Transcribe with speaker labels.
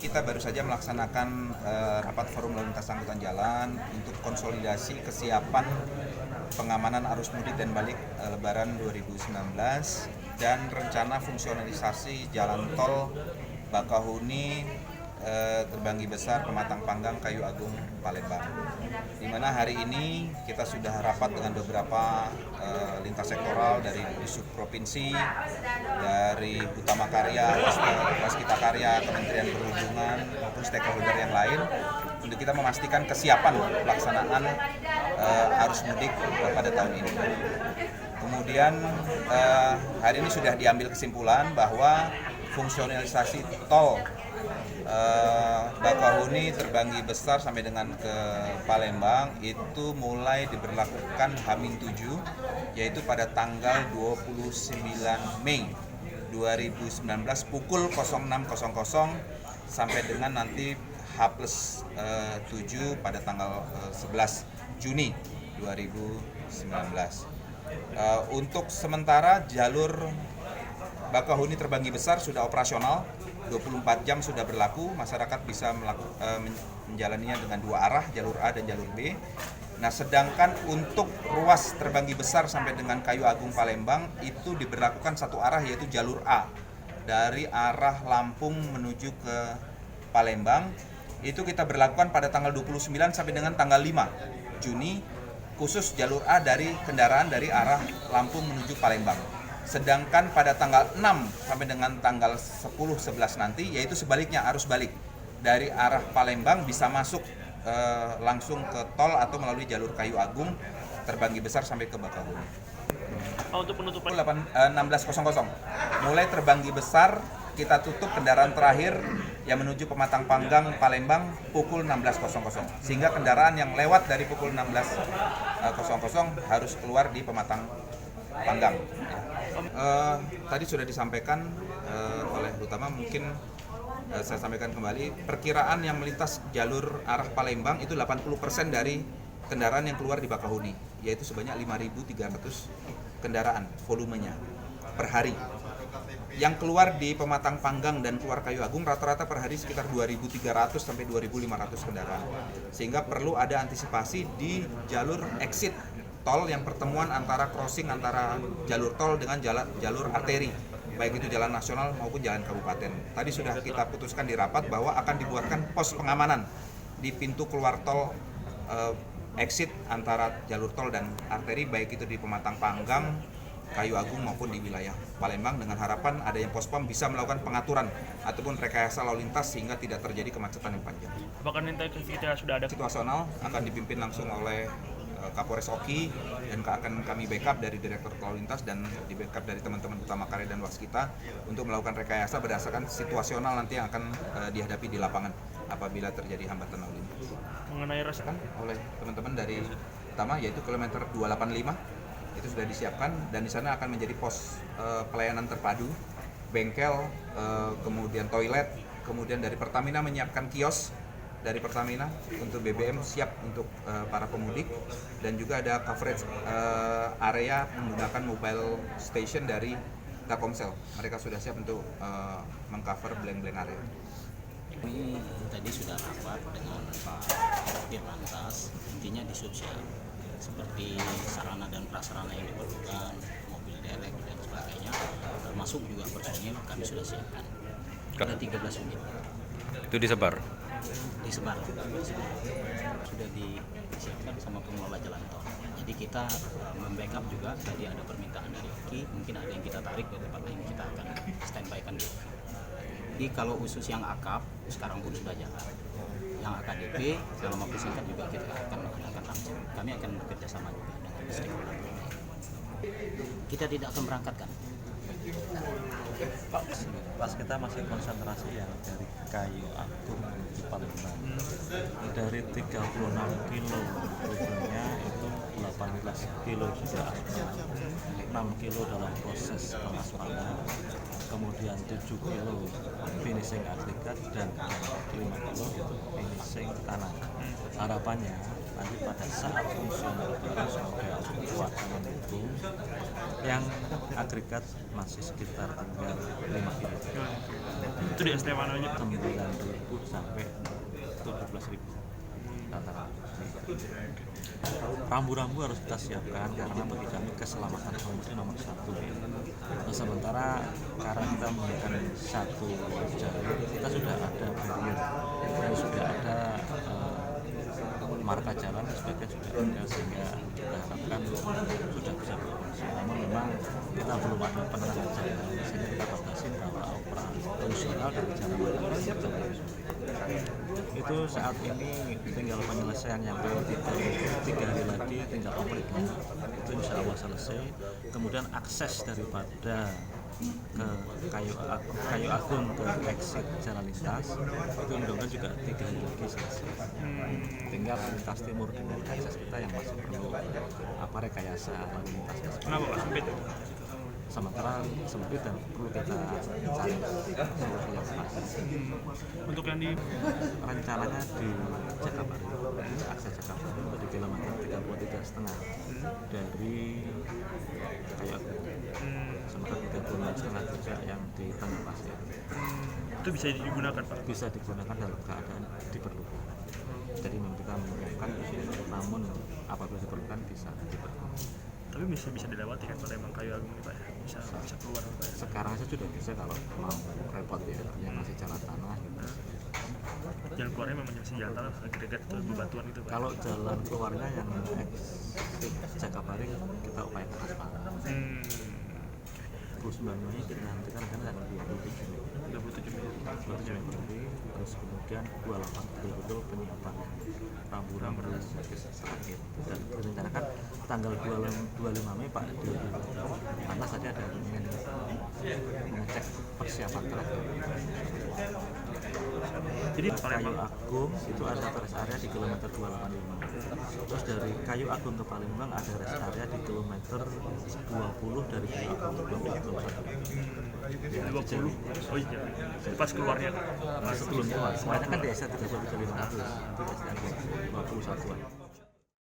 Speaker 1: kita baru saja melaksanakan rapat forum lalu lintas angkutan jalan untuk konsolidasi kesiapan pengamanan arus mudik dan balik Lebaran 2019 dan rencana fungsionalisasi jalan tol Bakahuni Terbanggi Besar, Pematang Panggang, Kayu Agung, Palembang. Di mana hari ini kita sudah rapat dengan beberapa lintas sektoral dari Disub Provinsi, dari Utama Karya, Waskita Karya, Kementerian Perhubungan, maupun stakeholder yang lain untuk kita memastikan kesiapan pelaksanaan arus mudik pada tahun ini. Kemudian hari ini sudah diambil kesimpulan bahwa fungsionalisasi tol Bakahuni Terbanggi Besar sampai dengan ke Palembang itu mulai diberlakukan H-7 yaitu pada tanggal 29 Mei 2019 pukul 06.00 sampai dengan nanti H+7 pada tanggal 11 Juni 2019. Untuk sementara jalur Bakahuni Terbanggi Besar sudah operasional, 24 jam sudah berlaku, masyarakat bisa menjalaninya dengan dua arah, jalur A dan jalur B. Nah, sedangkan untuk ruas Terbanggi Besar sampai dengan Kayu Agung Palembang itu diberlakukan satu arah yaitu jalur A dari arah Lampung menuju ke Palembang. Itu kita berlakukan pada tanggal 29 sampai dengan tanggal 5 Juni khusus jalur A dari kendaraan dari arah Lampung menuju Palembang. Sedangkan pada tanggal 6 sampai dengan tanggal 10-11 nanti yaitu sebaliknya arus balik dari arah Palembang bisa masuk langsung ke tol atau melalui jalur Kayu Agung Terbanggi Besar sampai ke Bakahuni.
Speaker 2: Untuk penutupan
Speaker 1: 16.00 mulai Terbanggi Besar kita tutup kendaraan terakhir yang menuju Pematang Panggang Palembang pukul 16.00 sehingga kendaraan yang lewat dari pukul 16.00 harus keluar di Pematang Panggang. Tadi sudah disampaikan oleh Utama, mungkin saya sampaikan kembali, perkiraan yang melintas jalur arah Palembang itu 80% dari kendaraan yang keluar di Bakahuni, yaitu sebanyak 5.300 kendaraan volumenya per hari. Yang keluar di Pematang Panggang dan keluar Kayu Agung rata-rata per hari sekitar 2.300 sampai 2.500 kendaraan. Sehingga perlu ada antisipasi di jalur exit tol yang pertemuan antara crossing antara jalur tol dengan jalur arteri, baik itu jalan nasional maupun jalan kabupaten. Tadi sudah kita putuskan di rapat bahwa akan dibuatkan pos pengamanan di pintu keluar tol exit antara jalur tol dan arteri, baik itu di Pematang Panggang, Kayu Agung maupun di wilayah Palembang, dengan harapan adanya pospam bisa melakukan pengaturan ataupun rekayasa lalu lintas sehingga tidak terjadi kemacetan yang panjang.
Speaker 2: bahkan kita sudah ada
Speaker 1: Situasional akan dipimpin langsung oleh Kapolres Oki dan akan kami backup dari Direktur Lalu Lintas dan di backup dari teman-teman Utama Karya dan Waskita untuk melakukan rekayasa berdasarkan situasional nanti yang akan dihadapi di lapangan apabila terjadi hambatan lalu lintas.
Speaker 2: mengenai rasa
Speaker 1: Oleh teman-teman dari Utama yaitu kilometer 285 itu sudah disiapkan dan di sana akan menjadi pos pelayanan terpadu, bengkel, kemudian toilet, kemudian dari Pertamina menyiapkan kios dari Pertamina untuk BBM siap untuk para pemudik dan juga ada coverage area menggunakan mobile station dari Telkomsel. Mereka sudah siap untuk mengcover blank-blank area.
Speaker 3: Ini tadi sudah rapat dengan Pak Dirlantas, intinya di sosial seperti sarana dan prasarana yang diperlukan, mobil derek dan sebagainya, termasuk juga personil kami sudah siapkan. Ada 13 unit.
Speaker 4: Itu disebar
Speaker 3: sudah disiapkan sama pengelola jalan tol. Jadi kita membackup juga, tadi ada permintaan dari Oki, mungkin ada yang kita tarik ke tempat lain, kita akan standby-kan dulu. Jadi kalau khusus yang akap sekarang pun sudah jalan. Yang AKDP dalam waktu singkat juga kita akan menggunakan langsung. Kami akan bekerja sama juga dengan stakeholder. Kita tidak akan berangkatkan.
Speaker 5: Pas kita masih konsentrasi yang dari Kayu Agung menuju Palembang dari 36 kilo rutenya itu 18 kilo sudah aspal, 6 kilo dalam proses pengaspalan, kemudian 7 kilo finishing agregat dan 5 kilo itu finishing tanah. Harapannya nanti pada saat fungsional semoga kuatnya mendukung, yang agregat masih sekitar tinggal 5 kilo.
Speaker 2: itu di ST mana aja?
Speaker 5: 9.000 15.000 rata-rata. Rambu-rambu harus kita siapkan karena bagi kami keselamatan pengemudi nomor satu. Nah, sementara karena kita menggunakan satu jalur, kita sudah ada barrier dan sudah ada marka jalan sebagai sudah ada, sehingga kita harapkan sudah bisa berfungsi. Namun memang kita belum ada penerangan jalan, sehingga kita batasi bahwa operasional dari jalan itu saat ini tinggal penyelesaian yang tiga hari lagi tinggal operasi itu insya Allah selesai. Kemudian akses daripada ke Kayu Agung ke exit jalan lintas itu mudah-mudahan juga 3 hari lagi selesai. Tinggal lintas timur dengan akses kita yang masih perlu rekayasa lalu lintas.
Speaker 2: Kenapa Pak sempit?
Speaker 5: Sementara sempit dan perlu kita cari solusi yang pas.
Speaker 2: Untuk yang di
Speaker 5: Rencananya di Jakabaring, akses Jakabaring dari kilometer 33,5 dari Kayu Agung. Sementara 36,5 juga yang di Tanjung Pasir.
Speaker 2: itu bisa digunakan Pak?
Speaker 5: Bisa digunakan dalam keadaan diperlukan. Jadi memang kita menyiapkan, namun apabila diperlukan bisa diperlukan.
Speaker 2: Tapi bisa dilewati kan kalau emang Kayu Agung ini Pak ya? Bisa keluar Pak ya?
Speaker 5: Sekarang aja sudah bisa kalau mau repot ya, yang masih jalan tanah gitu.
Speaker 2: Jalan keluarnya memang masih jalan tanah, agregat atau bebatuan itu Pak?
Speaker 5: Kalau jalan keluarnya yang exit Jakabaring kita upayakan aspal. 29 Mei kita nantikan tanggal 27 Mei.
Speaker 2: 27 Mei.
Speaker 5: 27 Mei berarti, terus kemudian 28 betul-betul penyiapan rambu-rambu terakhir. Dan direncanakan tanggal 25 Mei Pak di Lantas saja ada ingin mengecek persiapan terakhir.
Speaker 2: Jadi
Speaker 5: Kayu Agung itu ada rest area di kilometer 285. Terus dari Kayu Agung ke Palembang ada rest area di kilometer 20 dari Kayu Agung ke 21.
Speaker 2: 20. Oh iya. Pas keluarnya Pak.
Speaker 5: Sebelum keluar, semuanya kan di SR 3.500 itu rest area 21-an.